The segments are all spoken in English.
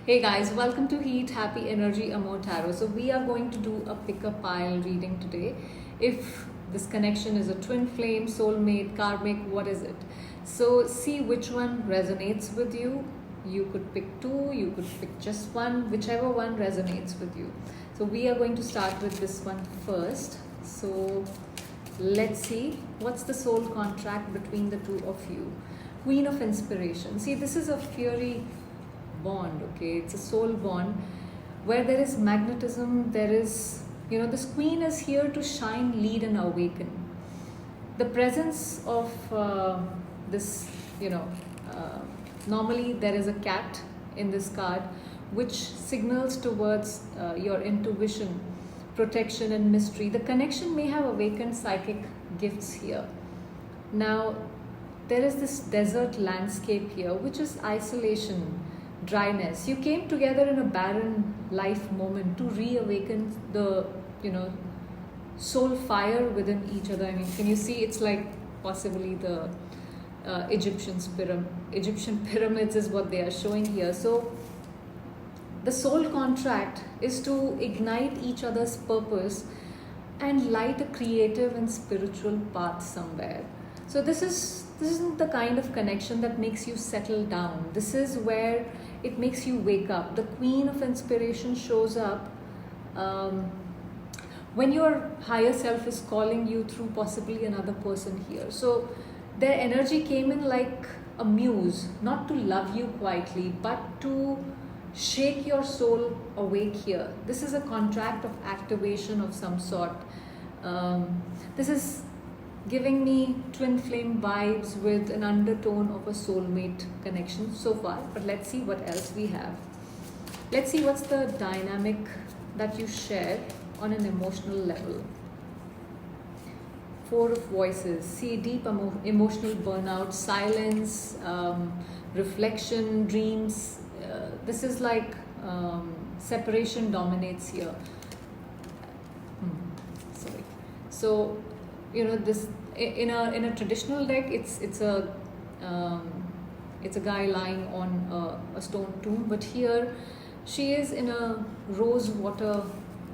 Hey guys, welcome to Heat Happy Energy Amor Tarot. So we are going to do a pick a pile reading today. If this connection is a twin flame, soulmate, karmic, what is it? So see which one resonates with you. You could pick two, you could pick just one, whichever one resonates with you. So we are going to start with this one first. So let's see what's the soul contract between the two of you. Queen of Inspiration. See, this is a fiery bond, okay? It's a soul bond where there is magnetism, there is, this queen is here to shine, lead, and awaken. The presence of normally there is a cat in this card which signals towards your intuition, protection, and mystery. The connection may have awakened psychic gifts here. Now, there is this desert landscape here, which is isolation, dryness. You came together in a barren life moment to reawaken the, soul fire within each other. I mean, can you see? It's like possibly the Egyptian pyramids is what they are showing here. So the soul contract is to ignite each other's purpose and light a creative and spiritual path somewhere. So this isn't the kind of connection that makes you settle down. This is where it makes you wake up. The Queen of Inspiration shows up when your higher self is calling you through possibly another person here. So their energy came in like a muse, not to love you quietly, but to shake your soul awake here. This is a contract of activation of some sort. This is giving me twin flame vibes with an undertone of a soulmate connection so far. But let's see what else we have. Let's see what's the dynamic that you share on an emotional level. Four of Voices. See, deep emotional burnout, silence, reflection, dreams. This is like separation dominates here. Sorry. So, this in a traditional deck, it's a guy lying on a stone tomb, but here she is in a rose water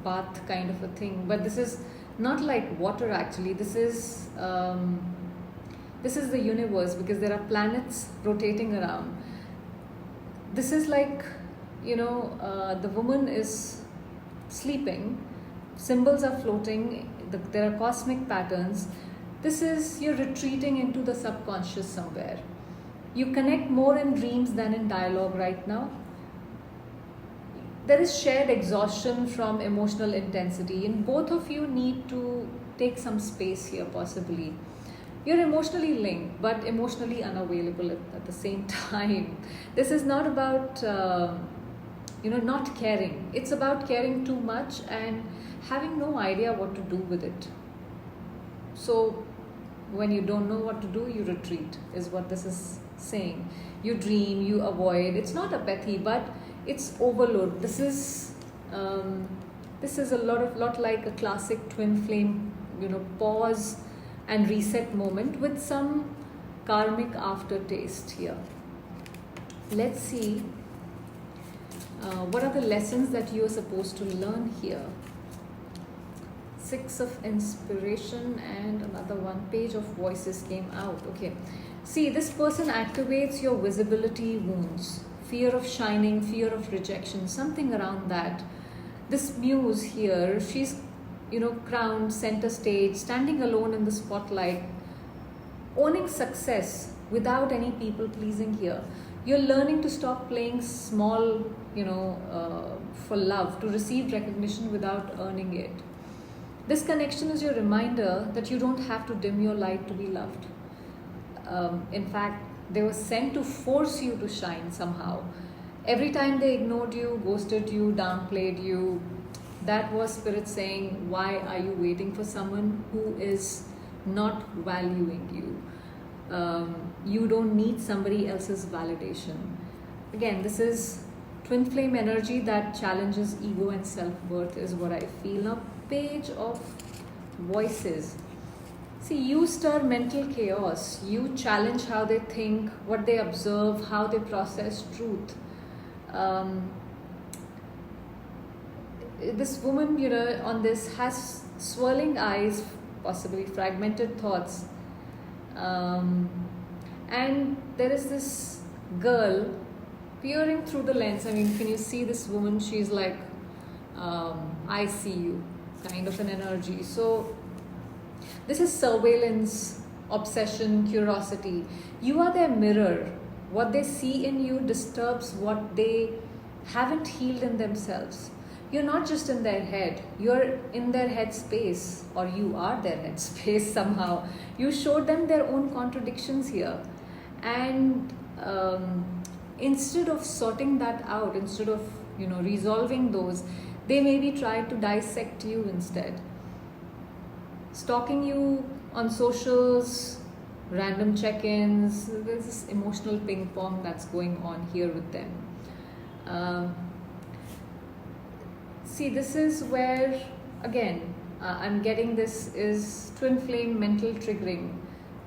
bath kind of a thing. But this is not like water actually. This is the universe, because there are planets rotating around. This is like, the woman is sleeping, symbols are floating, there are cosmic patterns. This is, you're retreating into the subconscious somewhere. You connect more in dreams than in dialogue right now. There is shared exhaustion from emotional intensity, and both of you need to take some space here possibly. You're emotionally linked, but emotionally unavailable at the same time. This is not about, not caring. It's about caring too much and having no idea what to do with it. So when you don't know what to do, you retreat, is what this is saying. You dream, you avoid. It's not apathy, but it's overload. This is a lot like a classic twin flame, pause and reset moment with some karmic aftertaste here. Let's see what are the lessons that you are supposed to learn here. Six of Inspiration and another one. Page of Voices came out. Okay. See, this person activates your visibility wounds. Fear of shining, fear of rejection, something around that. This muse here, she's, crowned, center stage, standing alone in the spotlight, owning success without any people pleasing here. You're learning to stop playing small, for love, to receive recognition without earning it. This connection is your reminder that you don't have to dim your light to be loved. In fact, they were sent to force you to shine somehow. Every time they ignored you, ghosted you, downplayed you, that was Spirit saying, why are you waiting for someone who is not valuing you? You don't need somebody else's validation. Again, this is twin flame energy that challenges ego and self-worth is what I feel. Now, Page of Voices. See, you stir mental chaos. You challenge how they think, what they observe, how they process truth. Um, this woman, on this has swirling eyes, possibly fragmented thoughts. Um, and there is this girl peering through the lens. I mean, can you see this woman? She's like, I see you, kind of an energy. So, this is surveillance, obsession, curiosity. You are their mirror. What they see in you disturbs what they haven't healed in themselves. You're not just in their head, you're in their head space, or you are their head space somehow. You showed them their own contradictions here. And instead of sorting that out, instead of resolving those, they maybe try to dissect you instead. Stalking you on socials, random check-ins. There's this emotional ping pong that's going on here with them. See, this is where, again, I'm getting this is twin flame mental triggering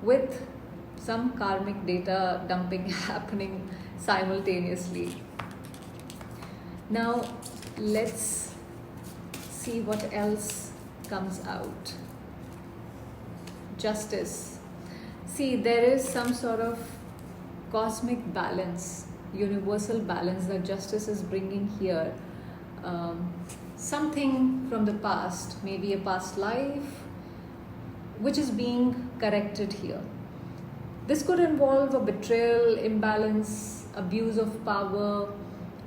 with some karmic data dumping happening simultaneously. Now, let's see what else comes out. Justice. See, there is some sort of cosmic balance, universal balance that justice is bringing here. Something from the past, maybe a past life, which is being corrected here. This could involve a betrayal, imbalance, abuse of power,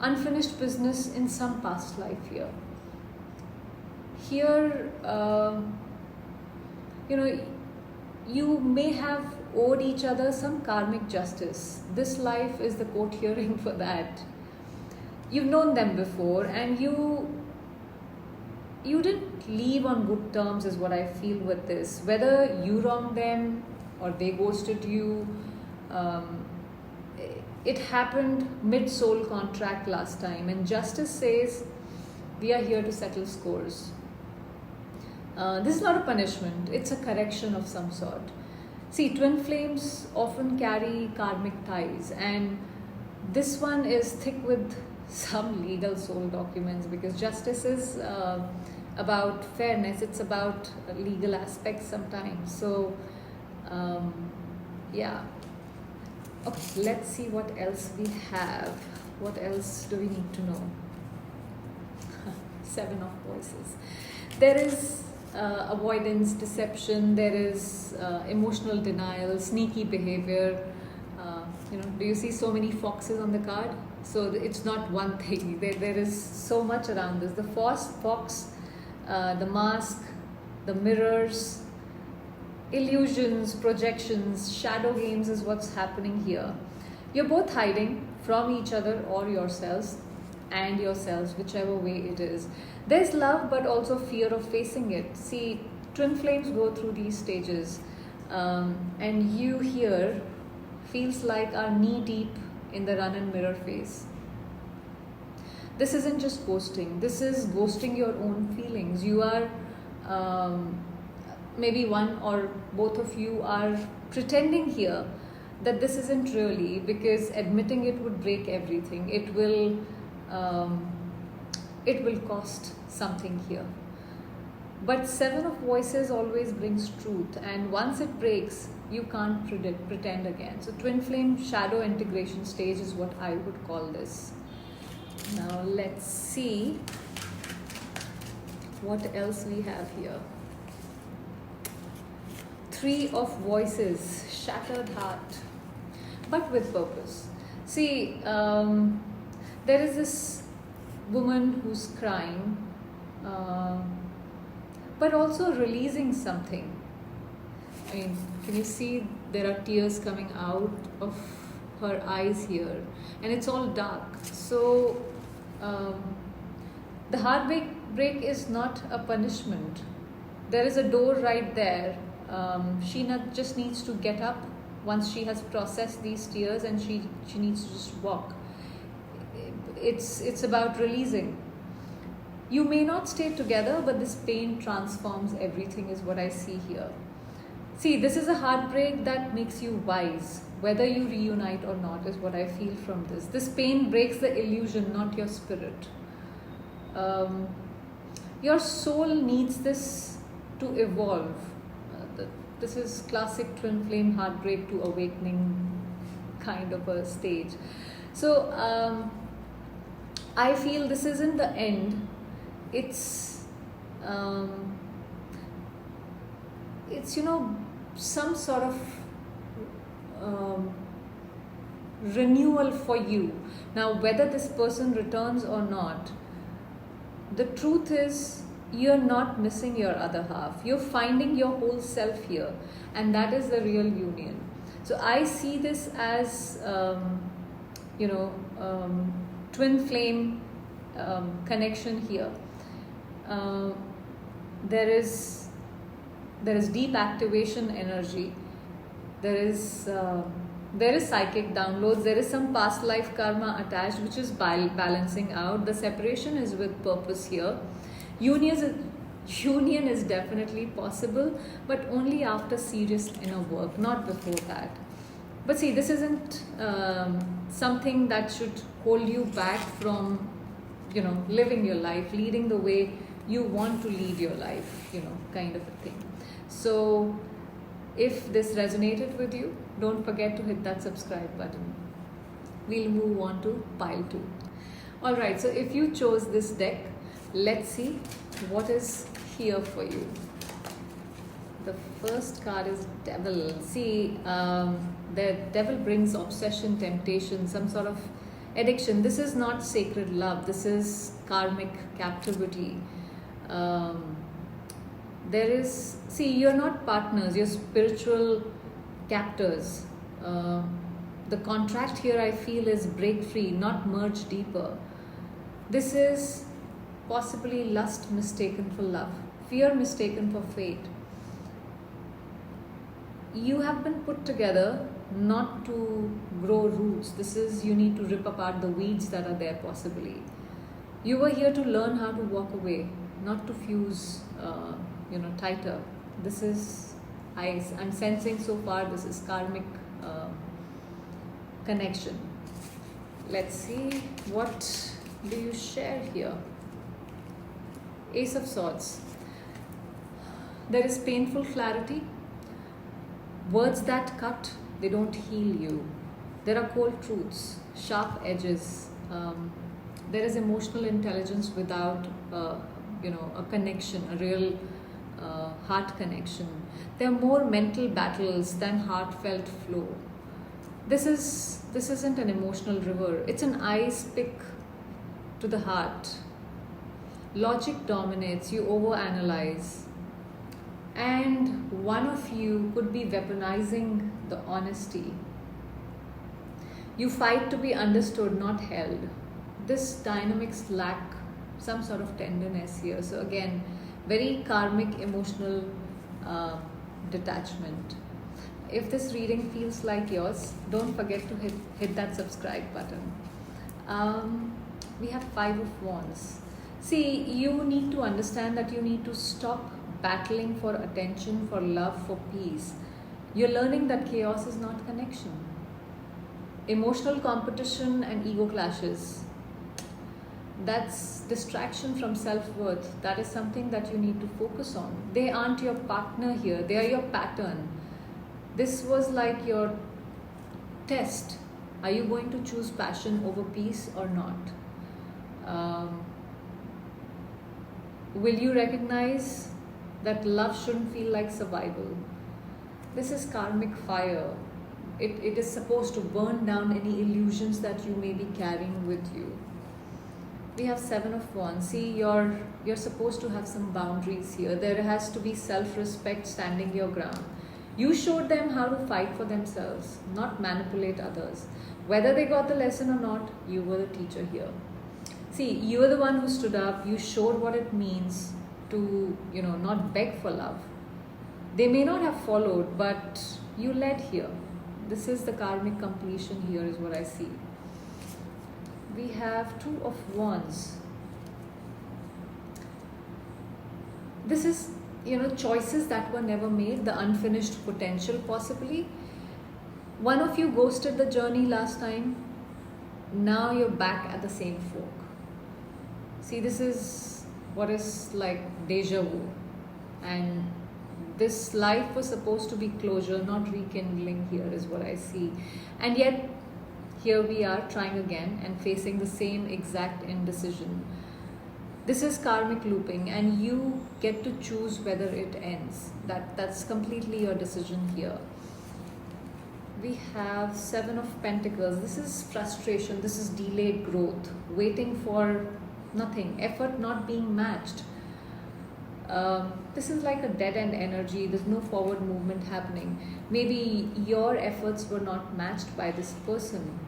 unfinished business in some past life here. Here, you may have owed each other some karmic justice. This life is the court hearing for that. You've known them before, and you didn't leave on good terms, is what I feel with this. Whether you wronged them or they ghosted you, it happened mid-soul contract last time, and justice says we are here to settle scores. This is not a punishment, it's a correction of some sort. See, twin flames often carry karmic ties, and this one is thick with some legal soul documents, because justice is about fairness, it's about legal aspects sometimes. So, yeah. Okay, let's see what else we have. What else do we need to know? 7 of voices. There is avoidance, deception, there is emotional denial, sneaky behavior. Do you see so many foxes on the card? So it's not one thing. There is so much around this. The fox, the mask, the mirrors, illusions, projections, shadow games is what's happening here. You're both hiding from each other or yourselves, whichever way it is. There's love, but also fear of facing it. See, twin flames go through these stages, and you here feels like are knee deep in the run and mirror phase. This isn't just ghosting. This is ghosting your own feelings. You are, maybe one or both of you are pretending here that this isn't really, because admitting it would break everything. It will cost something here. But 7 of voices always brings truth, and once it breaks, you can't pretend again. So twin flame shadow integration stage is what I would call this. Now let's see what else we have here. 3 of voices, shattered heart, but with purpose. See, there is this woman who's crying, but also releasing something. I mean, can you see there are tears coming out of her eyes here, and it's all dark. So the heartbreak is not a punishment. There is a door right there. She just needs to get up once she has processed these tears, and she needs to just walk. It's about releasing. You may not stay together, but this pain transforms everything, is what I see here. See, this is a heartbreak that makes you wise. Whether you reunite or not is what I feel from this. This pain breaks the illusion, not your spirit. Um, your soul needs this to evolve. This is classic twin flame heartbreak to awakening kind of a stage. So I feel this isn't the end. It's some sort of renewal for you. Now, whether this person returns or not, the truth is you're not missing your other half. You're finding your whole self here, and that is the real union. So I see this as twin flame connection here. There is deep activation energy. There is psychic downloads. There is some past life karma attached, which is balancing out. The separation is with purpose here. Union is definitely possible, but only after serious inner work, not before that. But see, this isn't something that should hold you back from, living your life, leading the way you want to lead your life, kind of a thing. So if this resonated with you, don't forget to hit that subscribe button. We'll move on to pile 2. Alright, so if you chose this deck, let's see what is here for you. The first card is Devil. See, the Devil brings obsession, temptation, some sort of addiction. This is not sacred love. This is karmic captivity. You're not partners, you're spiritual captors. The contract here, I feel, is break free, not merge deeper. This is possibly lust mistaken for love, fear mistaken for fate. You have been put together not to grow roots. This is, you need to rip apart the weeds that are there possibly. You were here to learn how to walk away, not to fuse tighter. This is, I'm sensing so far, this is karmic connection. Let's see, what do you share here? Ace of Swords. There is painful clarity. Words that cut, they don't heal you. There are cold truths, sharp edges. There is emotional intelligence without a connection, a real heart connection. There are more mental battles than heartfelt flow. This isn't an emotional river. It's an ice pick to the heart. Logic dominates. You overanalyze, and one of you could be weaponizing the honesty. You fight to be understood, not held. This dynamics lack some sort of tenderness here. So again, very karmic emotional detachment. If this reading feels like yours, don't forget to hit that subscribe button. We have 5 of Wands. See, you need to understand that you need to stop battling for attention, for love, for peace. You're learning that chaos is not connection. Emotional competition and ego clashes, that's distraction from self-worth. That is something that you need to focus on. They aren't your partner here. They are your pattern. This was like your test. Are you going to choose passion over peace or not? Will you recognize that love shouldn't feel like survival? This is karmic fire. It is supposed to burn down any illusions that you may be carrying with you. We have 7 of Wands. See, you're supposed to have some boundaries here. There has to be self-respect, standing your ground. You showed them how to fight for themselves, not manipulate others. Whether they got the lesson or not, you were the teacher here. See, you were the one who stood up. You showed what it means to, not beg for love. They may not have followed, but you led here. This is the karmic completion here is what I see. We have 2 of Wands. This is choices that were never made, the unfinished potential possibly. One of you ghosted the journey last time. Now you're back at the same fork. See, this is what is like deja vu. And this life was supposed to be closure, not rekindling here, is what I see. And yet, here we are trying again and facing the same exact indecision. This is karmic looping, and you get to choose whether it ends. That's completely your decision here. We have Seven of Pentacles. This is frustration. This is delayed growth, waiting for nothing, effort not being matched. This is like a dead end energy. There's no forward movement happening. Maybe your efforts were not matched by this person.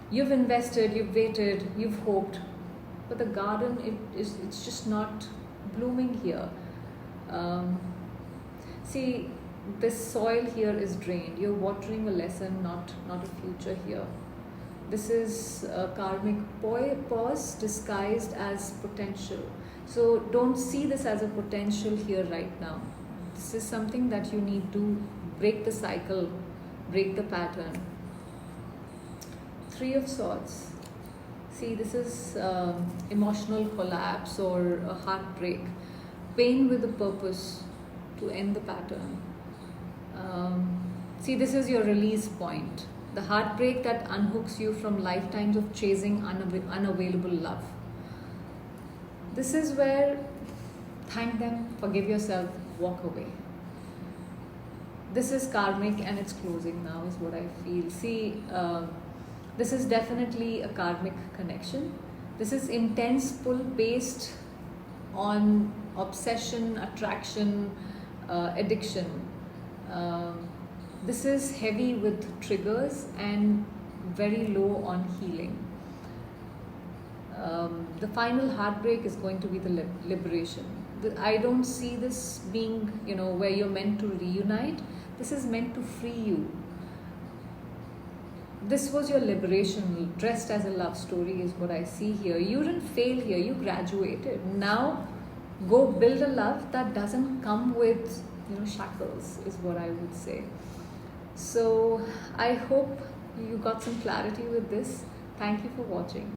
You've invested, you've waited, you've hoped, but the garden, it's just not blooming here. See, this soil here is drained. You're watering a lesson, not a future here. This is a karmic pause disguised as potential. So don't see this as a potential here right now. This is something that you need to break the cycle, break the pattern. Three of Swords. See, this is emotional collapse or a heartbreak. Pain with a purpose to end the pattern. See, this is your release point. The heartbreak that unhooks you from lifetimes of chasing unavailable love. This is where thank them, forgive yourself, walk away. This is karmic and it's closing now is what I feel. See, this is definitely a karmic connection. This is intense pull based on obsession, attraction, addiction. This is heavy with triggers and very low on healing. The final heartbreak is going to be the liberation. I don't see this being, where you're meant to reunite. This is meant to free you. This was your liberation dressed as a love story is what I see here. You didn't fail here, you graduated. Now go build a love that doesn't come with shackles is what I would say. So I hope you got some clarity with this. Thank you for watching.